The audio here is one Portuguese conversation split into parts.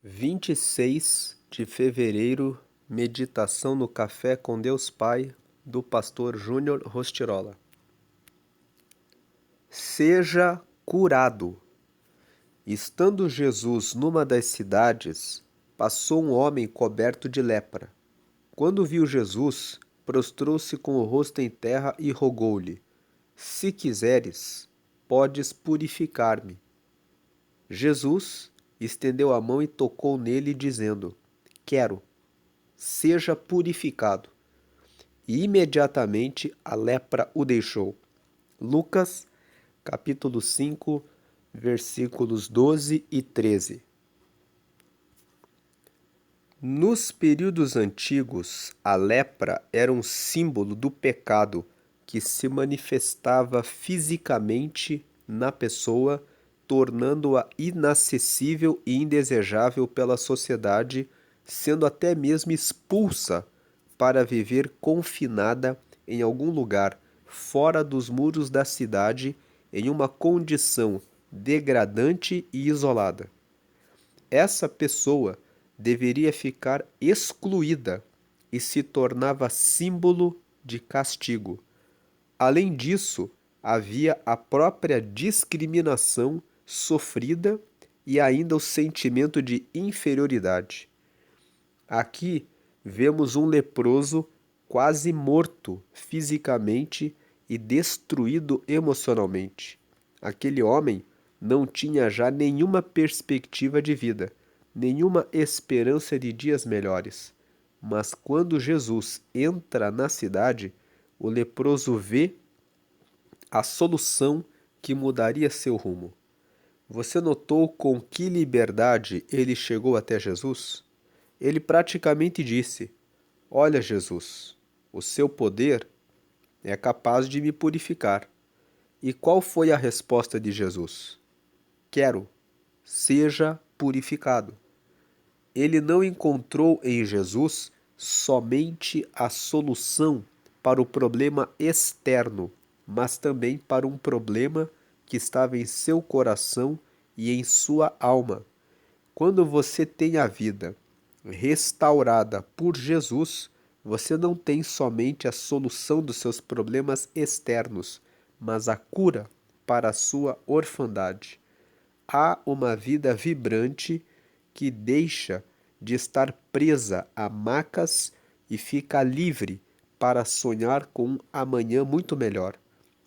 26 de fevereiro, meditação no Café com Deus Pai, do pastor Júnior Rostirola. Seja curado. Estando Jesus numa das cidades, passou um homem coberto de lepra. Quando viu Jesus, prostrou-se com o rosto em terra e rogou-lhe: Se quiseres, podes purificar-me. Jesus estendeu a mão e tocou nele, dizendo: Quero, seja purificado. E imediatamente a lepra o deixou. Lucas, capítulo 5, versículos 12 e 13. Nos períodos antigos, a lepra era um símbolo do pecado que se manifestava fisicamente na pessoa, tornando-a inacessível e indesejável pela sociedade, sendo até mesmo expulsa para viver confinada em algum lugar fora dos muros da cidade, em uma condição degradante e isolada. Essa pessoa deveria ficar excluída e se tornava símbolo de castigo. Além disso, havia a própria discriminação sofrida e ainda o sentimento de inferioridade. Aqui vemos um leproso quase morto fisicamente e destruído emocionalmente. Aquele homem não tinha já nenhuma perspectiva de vida, nenhuma esperança de dias melhores. Mas quando Jesus entra na cidade, o leproso vê a solução que mudaria seu rumo. Você notou com que liberdade ele chegou até Jesus? Ele praticamente disse: Olha, Jesus, o seu poder é capaz de me purificar. E qual foi a resposta de Jesus? Quero, seja purificado. Ele não encontrou em Jesus somente a solução para o problema externo, mas também para um problema que estava em seu coração e em sua alma. Quando você tem a vida restaurada por Jesus, você não tem somente a solução dos seus problemas externos, mas a cura para a sua orfandade. Há uma vida vibrante que deixa de estar presa a macas e fica livre para sonhar com um amanhã muito melhor.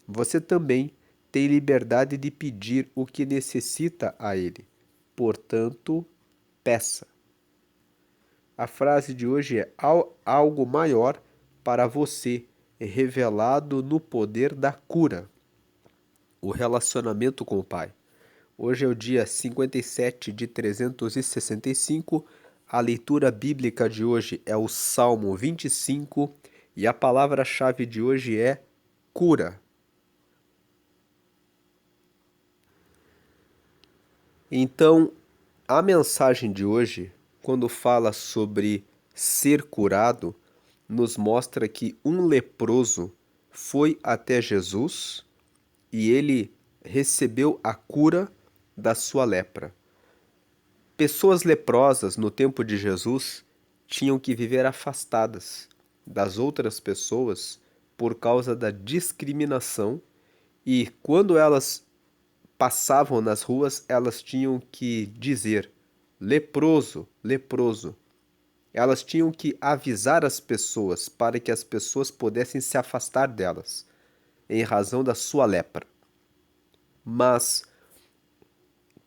Você também tem liberdade de pedir o que necessita a Ele. Portanto, peça. A frase de hoje é algo maior para você, revelado no poder da cura, o relacionamento com o Pai. Hoje é o dia 57 de 365. A leitura bíblica de hoje é o Salmo 25 e a palavra-chave de hoje é cura. Então, a mensagem de hoje, quando fala sobre ser curado, nos mostra que um leproso foi até Jesus e ele recebeu a cura da sua lepra. Pessoas leprosas no tempo de Jesus tinham que viver afastadas das outras pessoas por causa da discriminação, e quando elas passavam nas ruas, elas tinham que dizer: leproso, leproso. Elas tinham que avisar as pessoas para que as pessoas pudessem se afastar delas, em razão da sua lepra. Mas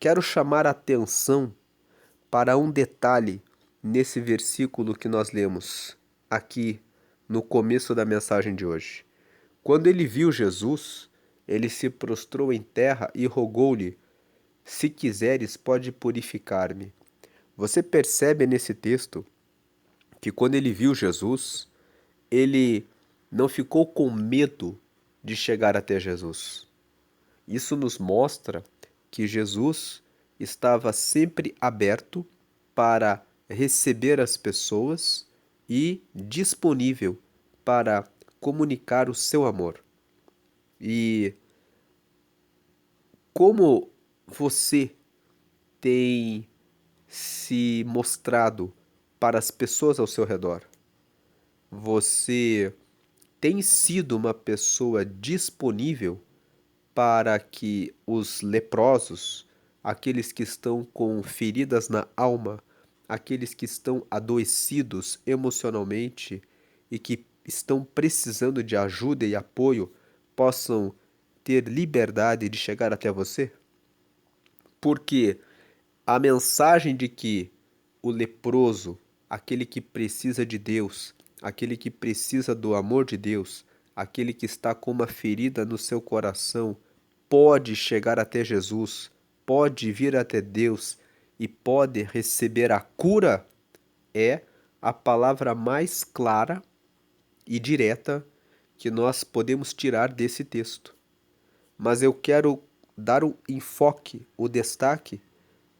quero chamar a atenção para um detalhe nesse versículo que nós lemos aqui no começo da mensagem de hoje. Quando ele viu Jesus, ele se prostrou em terra e rogou-lhe: Se quiseres, pode purificar-me. Você percebe nesse texto que quando ele viu Jesus, ele não ficou com medo de chegar até Jesus. Isso nos mostra que Jesus estava sempre aberto para receber as pessoas e disponível para comunicar o seu amor. E como você tem se mostrado para as pessoas ao seu redor? Você tem sido uma pessoa disponível para que os leprosos, aqueles que estão com feridas na alma, aqueles que estão adoecidos emocionalmente e que estão precisando de ajuda e apoio, possam ter liberdade de chegar até você? Porque a mensagem de que o leproso, aquele que precisa de Deus, aquele que precisa do amor de Deus, aquele que está com uma ferida no seu coração, pode chegar até Jesus, pode vir até Deus e pode receber a cura, é a palavra mais clara e direta que nós podemos tirar desse texto. Mas eu quero dar o enfoque, o destaque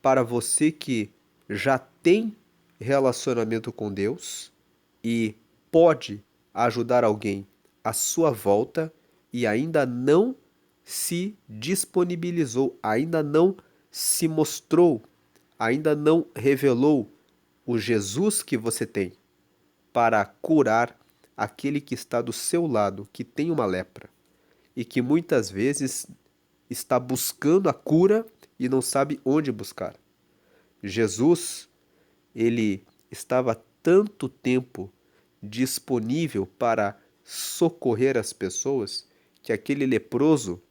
para você que já tem relacionamento com Deus e pode ajudar alguém à sua volta e ainda não se disponibilizou, ainda não se mostrou, ainda não revelou o Jesus que você tem para curar aquele que está do seu lado, que tem uma lepra e que muitas vezes está buscando a cura e não sabe onde buscar. Jesus, ele estava tanto tempo disponível para socorrer as pessoas que aquele leproso,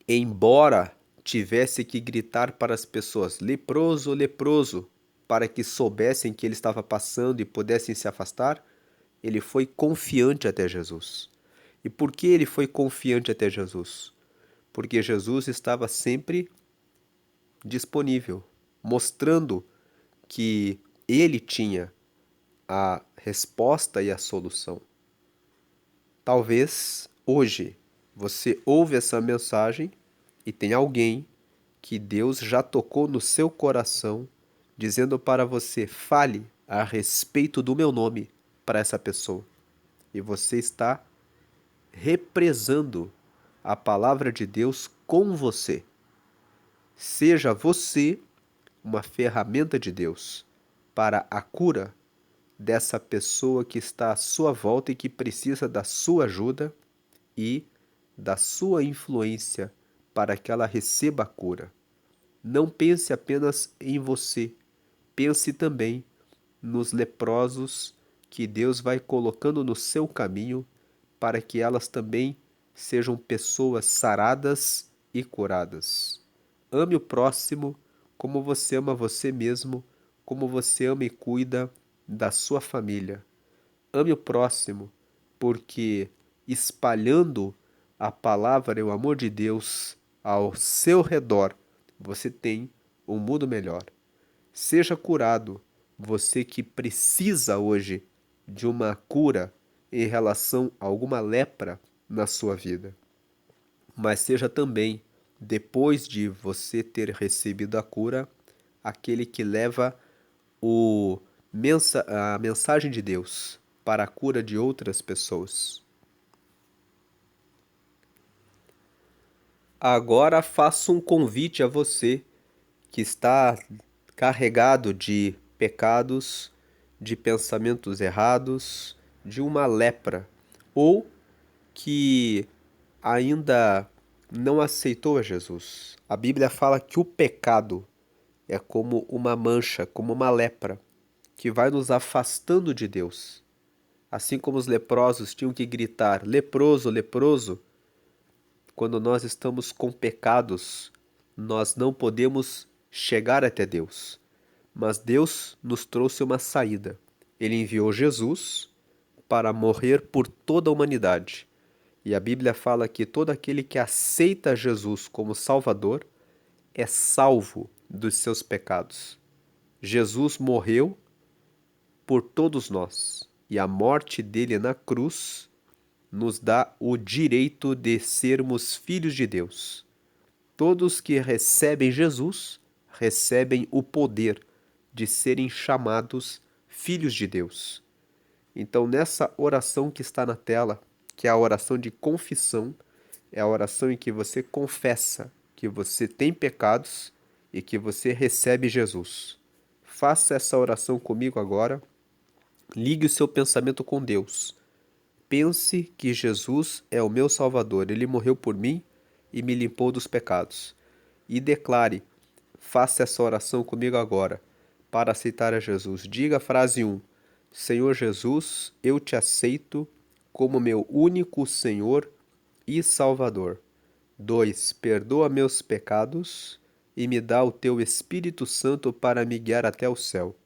embora tivesse que gritar para as pessoas: leproso, leproso, para que soubessem que ele estava passando e pudessem se afastar, ele foi confiante até Jesus. E por que ele foi confiante até Jesus? Porque Jesus estava sempre disponível, mostrando que ele tinha a resposta e a solução. Talvez hoje você ouve essa mensagem e tem alguém que Deus já tocou no seu coração, dizendo para você: fale a respeito do meu nome para essa pessoa. E você está represando a palavra de Deus com você. Seja você uma ferramenta de Deus para a cura dessa pessoa que está à sua volta e que precisa da sua ajuda e da sua influência para que ela receba a cura. Não pense apenas em você, pense também nos leprosos que Deus vai colocando no seu caminho para que elas também sejam pessoas saradas e curadas. Ame o próximo como você ama você mesmo, como você ama e cuida da sua família. Ame o próximo, porque espalhando a palavra e o amor de Deus ao seu redor, você tem um mundo melhor. Seja curado, você que precisa hoje de uma cura em relação a alguma lepra na sua vida. Mas seja também, depois de você ter recebido a cura, aquele que leva a mensagem de Deus para a cura de outras pessoas. Agora faço um convite a você que está carregado de pecados, de pensamentos errados, de uma lepra, ou que ainda não aceitou a Jesus. A Bíblia fala que o pecado é como uma mancha, como uma lepra, que vai nos afastando de Deus. Assim como os leprosos tinham que gritar: leproso, leproso, quando nós estamos com pecados, nós não podemos chegar até Deus. Mas Deus nos trouxe uma saída. Ele enviou Jesus para morrer por toda a humanidade. E a Bíblia fala que todo aquele que aceita Jesus como Salvador é salvo dos seus pecados. Jesus morreu por todos nós, e a morte dele na cruz nos dá o direito de sermos filhos de Deus. Todos que recebem Jesus recebem o poder de serem chamados filhos de Deus. Então, nessa oração que está na tela, que é a oração de confissão, é a oração em que você confessa que você tem pecados e que você recebe Jesus. Faça essa oração comigo agora. Ligue o seu pensamento com Deus. Pense que Jesus é o meu Salvador. Ele morreu por mim e me limpou dos pecados. E declare, faça essa oração comigo agora, para aceitar a Jesus. Diga a frase 1. Senhor Jesus, eu te aceito como meu único Senhor e Salvador. 2. Perdoa meus pecados e me dá o teu Espírito Santo para me guiar até o céu.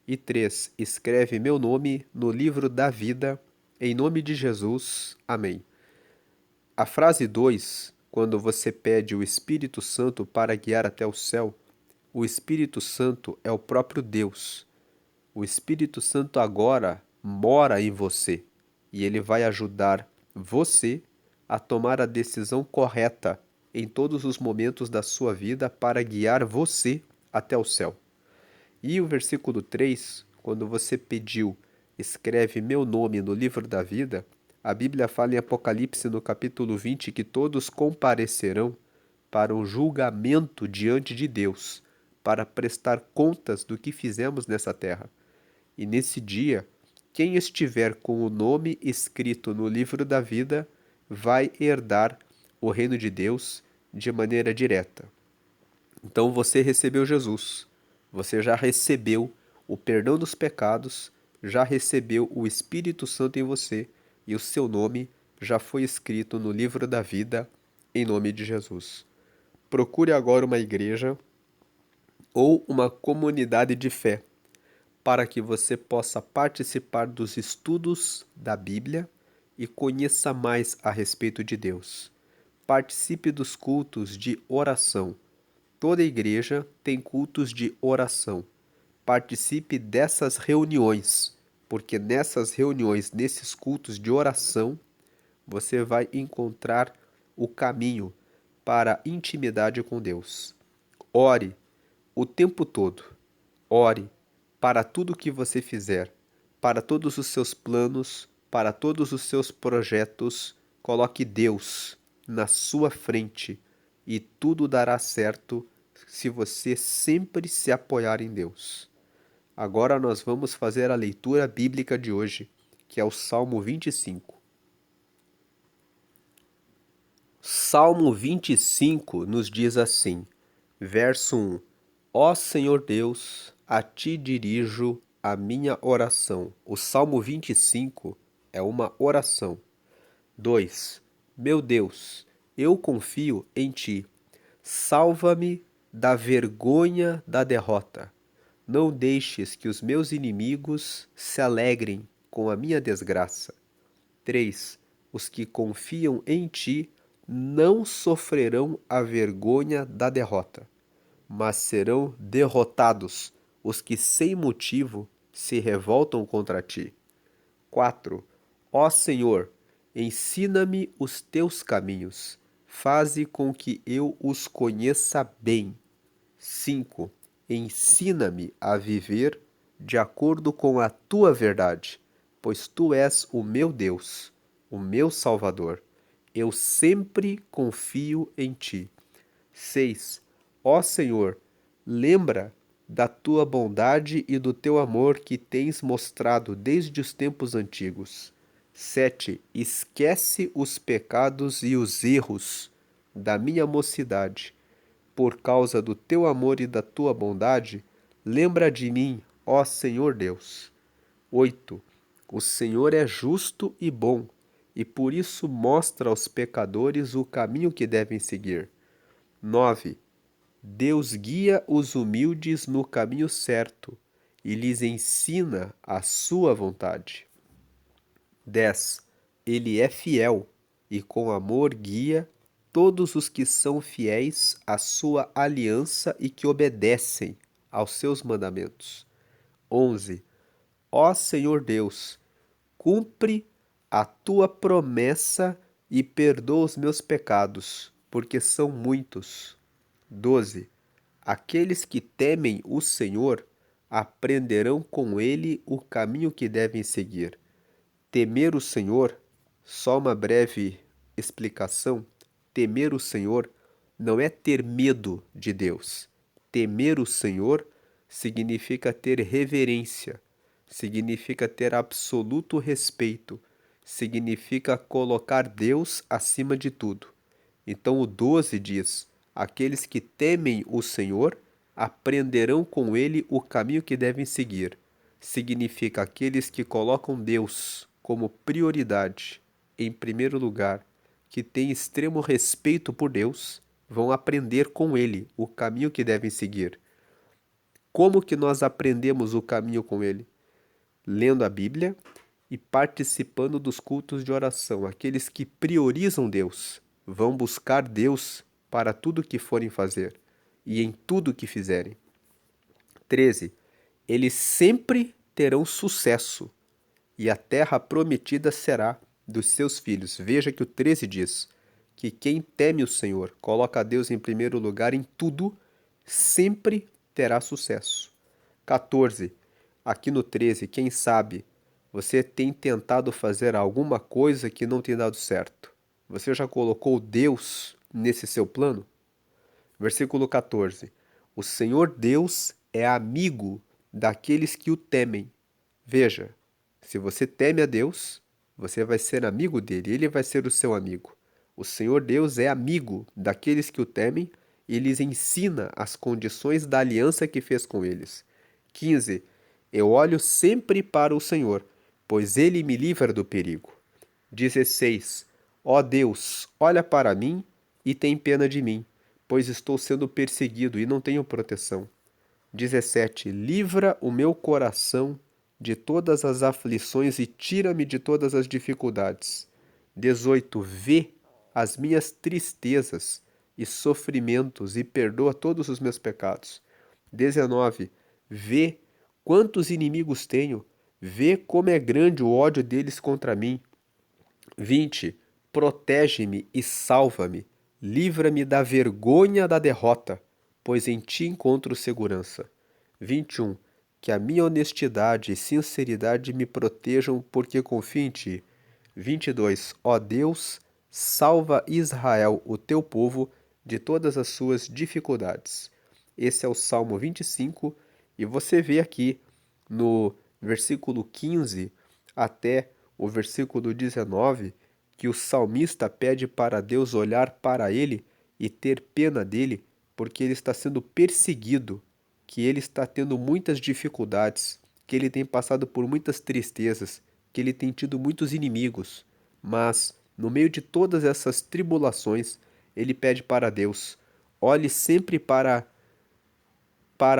E 3. Escreve meu nome no livro da vida, em nome de Jesus. Amém. A frase 2, quando você pede o Espírito Santo para guiar até o céu, o Espírito Santo é o próprio Deus. O Espírito Santo agora mora em você e ele vai ajudar você a tomar a decisão correta em todos os momentos da sua vida para guiar você até o céu. E o versículo 3, quando você pediu, escreve meu nome no livro da vida, a Bíblia fala em Apocalipse no capítulo 20 que todos comparecerão para um julgamento diante de Deus, para prestar contas do que fizemos nessa terra. E nesse dia, quem estiver com o nome escrito no livro da vida vai herdar o reino de Deus de maneira direta. Então você recebeu Jesus, você já recebeu o perdão dos pecados, já recebeu o Espírito Santo em você e o seu nome já foi escrito no livro da vida, em nome de Jesus. Procure agora uma igreja ou uma comunidade de fé para que você possa participar dos estudos da Bíblia e conheça mais a respeito de Deus. Participe dos cultos de oração. Toda igreja tem cultos de oração. Participe dessas reuniões, porque nessas reuniões, nesses cultos de oração, você vai encontrar o caminho para a intimidade com Deus. Ore o tempo todo. Ore para tudo que você fizer, para todos os seus planos, para todos os seus projetos. Coloque Deus na sua frente e tudo dará certo se você sempre se apoiar em Deus. Agora nós vamos fazer a leitura bíblica de hoje, que é o Salmo 25. Salmo 25 nos diz assim, verso 1: Ó Senhor Deus, a ti dirijo a minha oração. O Salmo 25 é uma oração. 2. Meu Deus, eu confio em ti. Salva-me da vergonha da derrota. Não deixes que os meus inimigos se alegrem com a minha desgraça. 3. Os que confiam em ti não sofrerão a vergonha da derrota, mas serão derrotados os que sem motivo se revoltam contra ti. 4. Ó Senhor, ensina-me os teus caminhos, faze com que eu os conheça bem. 5. Ensina-me a viver de acordo com a tua verdade, pois tu és o meu Deus, o meu Salvador. Eu sempre confio em ti. 6. Ó Senhor, lembra da tua bondade e do teu amor que tens mostrado desde os tempos antigos. 7. Esquece os pecados e os erros da minha mocidade. Por causa do teu amor e da tua bondade, lembra de mim, ó Senhor Deus. 8. O Senhor é justo e bom, e por isso mostra aos pecadores o caminho que devem seguir. 9. Deus guia os humildes no caminho certo e lhes ensina a sua vontade. 10. Ele é fiel e com amor guia todos os que são fiéis à sua aliança e que obedecem aos seus mandamentos. 11. Ó Senhor Deus, cumpre a tua promessa e perdoa os meus pecados, porque são muitos. 12. Aqueles que temem o Senhor aprenderão com ele o caminho que devem seguir. Temer o Senhor, só uma breve explicação, temer o Senhor não é ter medo de Deus. Temer o Senhor significa ter reverência, significa ter absoluto respeito, significa colocar Deus acima de tudo. Então o 12 diz: aqueles que temem o Senhor aprenderão com ele o caminho que devem seguir. Significa aqueles que colocam Deus como prioridade, em primeiro lugar, que têm extremo respeito por Deus, vão aprender com ele o caminho que devem seguir. Como que nós aprendemos o caminho com ele? Lendo a Bíblia e participando dos cultos de oração. Aqueles que priorizam Deus vão buscar Deus para tudo que forem fazer e em tudo que fizerem. 13. Eles sempre terão sucesso e a terra prometida será dos seus filhos. Veja que o 13 diz que quem teme o Senhor, coloca Deus em primeiro lugar em tudo, sempre terá sucesso. 14. Aqui no 13, quem sabe você tem tentado fazer alguma coisa que não tem dado certo. Você já colocou Deus nesse seu plano? Versículo 14. O Senhor Deus é amigo daqueles que o temem. Veja, se você teme a Deus, você vai ser amigo dele, ele vai ser o seu amigo. O Senhor Deus é amigo daqueles que o temem e lhes ensina as condições da aliança que fez com eles. 15. Eu olho sempre para o Senhor, pois ele me livra do perigo. 16. Ó Deus, olha para mim e tem pena de mim, pois estou sendo perseguido e não tenho proteção. 17. Livra o meu coração de todas as aflições e tira-me de todas as dificuldades. 18. Vê as minhas tristezas e sofrimentos e perdoa todos os meus pecados. 19. Vê quantos inimigos tenho, vê como é grande o ódio deles contra mim. 20. Protege-me e salva-me, livra-me da vergonha da derrota, pois em ti encontro segurança. 21. Que a minha honestidade e sinceridade me protejam, porque confio em ti. 22. Ó Deus, salva Israel, o teu povo, de todas as suas dificuldades. Esse é o Salmo 25, e você vê aqui no versículo 15 até o versículo 19 que o salmista pede para Deus olhar para ele e ter pena dele, porque ele está sendo perseguido, que ele está tendo muitas dificuldades, que ele tem passado por muitas tristezas, que ele tem tido muitos inimigos. Mas, no meio de todas essas tribulações, ele pede para Deus: olhe sempre para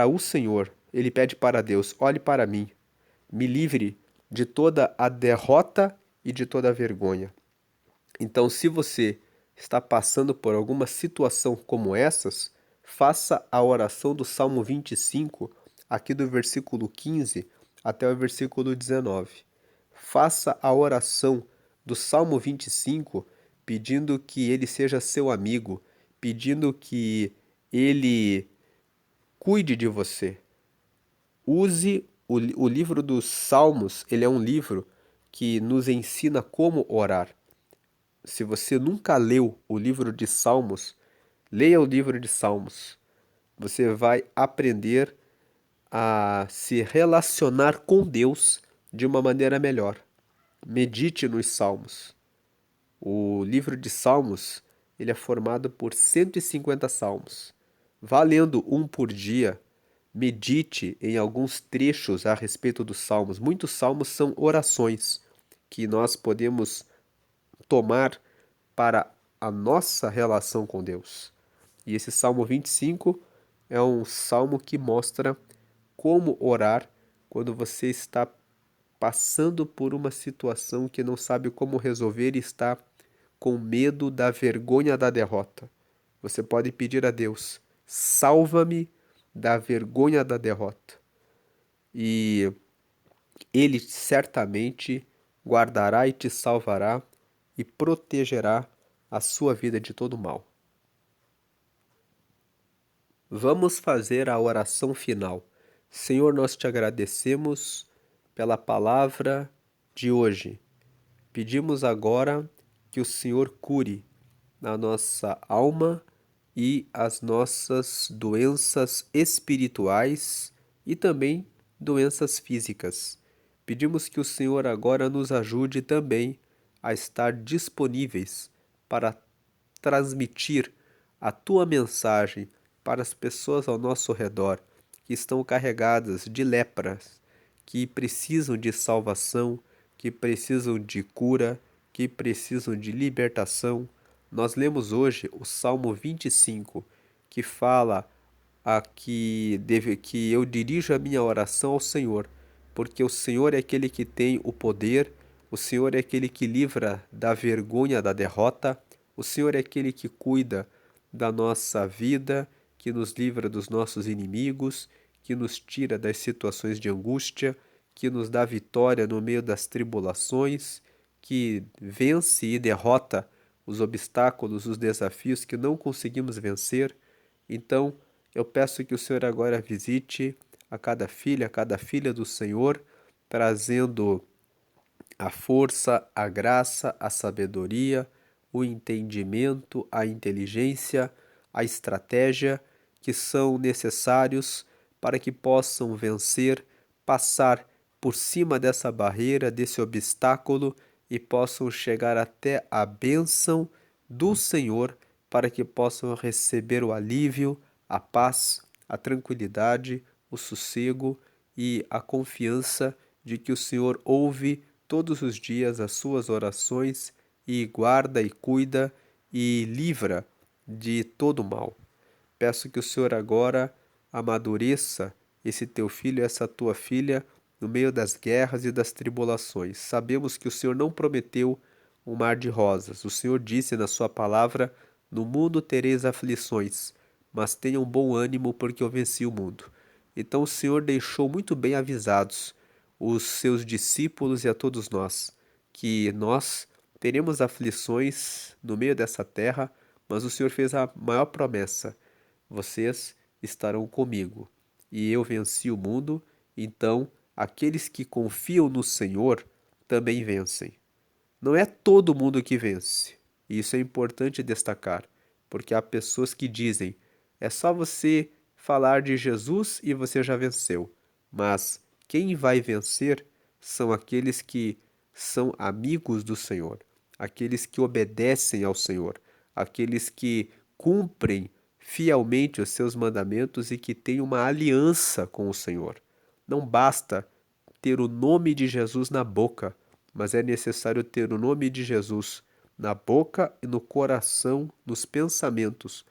o Senhor. Ele pede para Deus: olhe para mim, me livre de toda a derrota e de toda a vergonha. Então, se você está passando por alguma situação como essas, faça a oração do Salmo 25, aqui do versículo 15 até o versículo 19. Faça a oração do Salmo 25, pedindo que ele seja seu amigo, pedindo que ele cuide de você. Use o livro dos Salmos, ele é um livro que nos ensina como orar. Se você nunca leu o livro de Salmos, leia o livro de Salmos. Você vai aprender a se relacionar com Deus de uma maneira melhor. Medite nos Salmos. O livro de Salmos, ele é formado por 150 salmos. Vá lendo um por dia. Medite em alguns trechos a respeito dos salmos. Muitos salmos são orações que nós podemos tomar para a nossa relação com Deus. E esse Salmo 25 é um salmo que mostra como orar quando você está passando por uma situação que não sabe como resolver e está com medo da vergonha da derrota. Você pode pedir a Deus: salva-me da vergonha da derrota. E Ele certamente guardará e te salvará e protegerá a sua vida de todo mal. Vamos fazer a oração final. Senhor, nós te agradecemos pela palavra de hoje. Pedimos agora que o Senhor cure a nossa alma e as nossas doenças espirituais e também doenças físicas. Pedimos que o Senhor agora nos ajude também a estar disponíveis para transmitir a tua mensagem para as pessoas ao nosso redor que estão carregadas de lepras, que precisam de salvação, que precisam de cura, que precisam de libertação. Nós lemos hoje o Salmo 25, que fala que eu dirijo a minha oração ao Senhor, porque o Senhor é aquele que tem o poder, o Senhor é aquele que livra da vergonha da derrota, o Senhor é aquele que cuida da nossa vida, que nos livra dos nossos inimigos, que nos tira das situações de angústia, que nos dá vitória no meio das tribulações, que vence e derrota os obstáculos, os desafios que não conseguimos vencer. Então, eu peço que o Senhor agora visite a cada filha do Senhor, trazendo a força, a graça, a sabedoria, o entendimento, a inteligência, a estratégia que são necessários para que possam vencer, passar por cima dessa barreira, desse obstáculo e possam chegar até a bênção do Senhor para que possam receber o alívio, a paz, a tranquilidade, o sossego e a confiança de que o Senhor ouve todos os dias as suas orações e guarda e cuida e livra de todo mal. Peço que o Senhor agora amadureça esse teu filho e essa tua filha no meio das guerras e das tribulações. Sabemos que o Senhor não prometeu um mar de rosas. O Senhor disse na sua palavra: no mundo tereis aflições, mas tenham bom ânimo, porque eu venci o mundo. Então o Senhor deixou muito bem avisados os seus discípulos e a todos nós que nós teremos aflições no meio dessa terra, mas o Senhor fez a maior promessa: vocês estarão comigo. E eu venci o mundo, então aqueles que confiam no Senhor também vencem. Não é todo mundo que vence. E isso é importante destacar, porque há pessoas que dizem: é só você falar de Jesus e você já venceu. Mas quem vai vencer são aqueles que são amigos do Senhor, aqueles que obedecem ao Senhor, aqueles que cumprem fielmente os seus mandamentos e que têm uma aliança com o Senhor. Não basta ter o nome de Jesus na boca, mas é necessário ter o nome de Jesus na boca e no coração, nos pensamentos,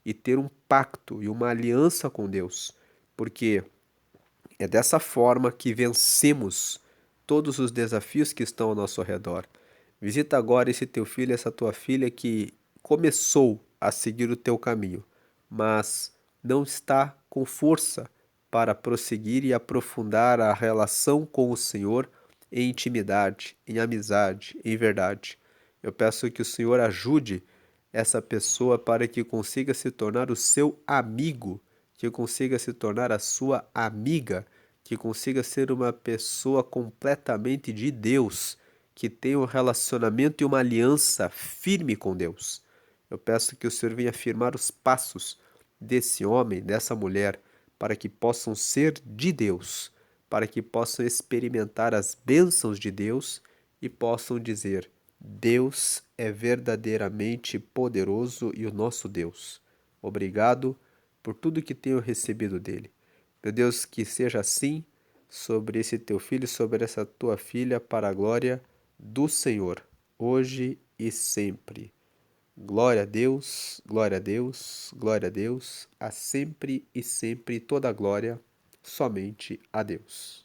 e ter um pacto e uma aliança com Deus, porque é dessa forma que vencemos todos os desafios que estão ao nosso redor. Visita agora esse teu filho, essa tua filha que começou a seguir o teu caminho, mas não está com força para prosseguir e aprofundar a relação com o Senhor em intimidade, em amizade, em verdade. Eu peço que o Senhor ajude essa pessoa para que consiga se tornar o seu amigo, que consiga se tornar a sua amiga, que consiga ser uma pessoa completamente de Deus, que tenha um relacionamento e uma aliança firme com Deus. Eu peço que o Senhor venha firmar os passos desse homem, dessa mulher, para que possam ser de Deus, para que possam experimentar as bênçãos de Deus e possam dizer: Deus é verdadeiramente poderoso e o nosso Deus. Obrigado por tudo que tenho recebido dele. Meu Deus, que seja assim sobre esse teu filho, sobre essa tua filha, para a glória do Senhor, hoje e sempre. Glória a Deus, glória a Deus, glória a Deus, a sempre e sempre toda a glória, somente a Deus.